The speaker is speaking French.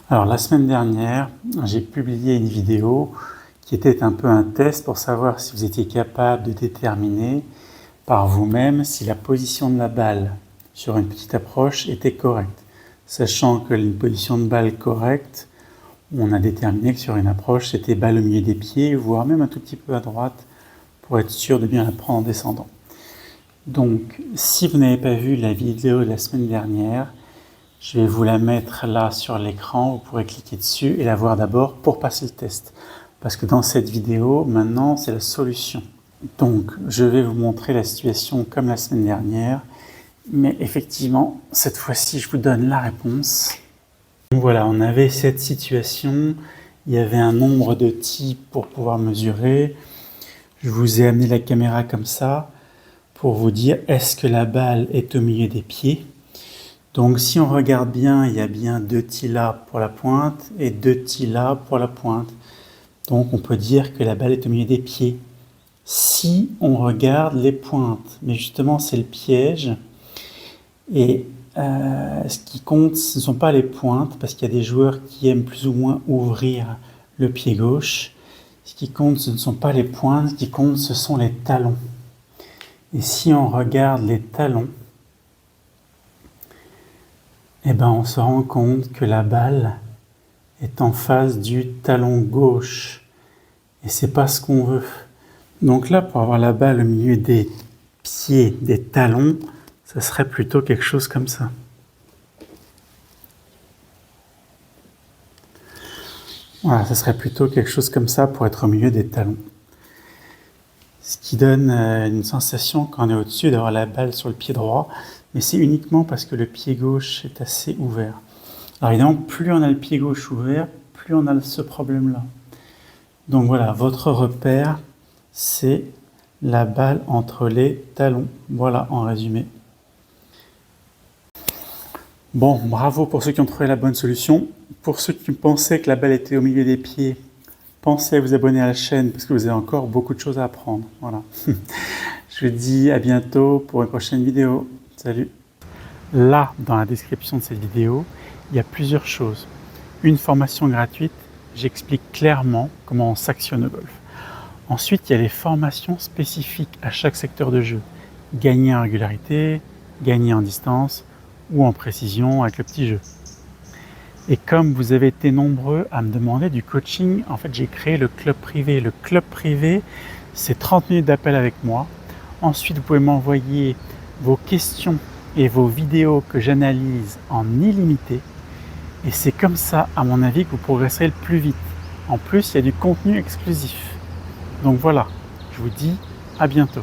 Alors la semaine dernière, j'ai publié une vidéo qui était un peu un test pour savoir si vous étiez capable de déterminer par vous-même si la position de la balle sur une petite approche était correcte. Sachant que une position de balle correcte, on a déterminé que sur une approche, c'était balle au milieu des pieds, voire même un tout petit peu à droite, pour être sûr de bien la prendre en descendant. Donc, si vous n'avez pas vu la vidéo de la semaine dernière, je vais vous la mettre là sur l'écran, vous pourrez cliquer dessus et la voir d'abord pour passer le test. Parce que dans cette vidéo, maintenant, c'est la solution. Donc, je vais vous montrer la situation comme la semaine dernière, mais effectivement, cette fois-ci, je vous donne la réponse. Donc voilà, on avait cette situation, il y avait un nombre de types pour pouvoir mesurer. Je vous ai amené la caméra comme ça pour vous dire est-ce que la balle est au milieu des pieds. Donc si on regarde bien, il y a bien 2 là pour la pointe et 2 là pour la pointe. Donc on peut dire que la balle est au milieu des pieds. Si on regarde les pointes, mais justement c'est le piège. Et ce qui compte, ce ne sont pas les pointes, parce qu'il y a des joueurs qui aiment plus ou moins ouvrir le pied gauche. Ce qui compte, ce ne sont pas les pointes, ce qui compte, ce sont les talons. Et si on regarde les talons, eh ben on se rend compte que la balle est en face du talon gauche. Et c'est pas ce qu'on veut. Donc là, pour avoir la balle au milieu des pieds, des talons, ça serait plutôt quelque chose comme ça. Voilà, ça serait plutôt quelque chose comme ça pour être au milieu des talons. Ce qui donne une sensation quand on est au-dessus d'avoir la balle sur le pied droit, mais c'est uniquement parce que le pied gauche est assez ouvert. Alors évidemment, plus on a le pied gauche ouvert, plus on a ce problème-là. Donc voilà, votre repère, c'est la balle entre les talons. Voilà, en résumé. Bon, bravo pour ceux qui ont trouvé la bonne solution. Pour ceux qui pensaient que la balle était au milieu des pieds, pensez à vous abonner à la chaîne parce que vous avez encore beaucoup de choses à apprendre. Voilà. Je vous dis à bientôt pour une prochaine vidéo. Salut. Là, dans la description de cette vidéo, il y a plusieurs choses. Une formation gratuite, j'explique clairement comment on s'actionne au golf. Ensuite, il y a les formations spécifiques à chaque secteur de jeu. Gagner en régularité, gagner en distance ou en précision avec le petit jeu. Et comme vous avez été nombreux à me demander du coaching, en fait j'ai créé le club privé. Le club privé, c'est 30 minutes d'appel avec moi. Ensuite, vous pouvez m'envoyer vos questions et vos vidéos que j'analyse en illimité. Et c'est comme ça, à mon avis, que vous progresserez le plus vite. En plus, il y a du contenu exclusif. Donc voilà, je vous dis à bientôt.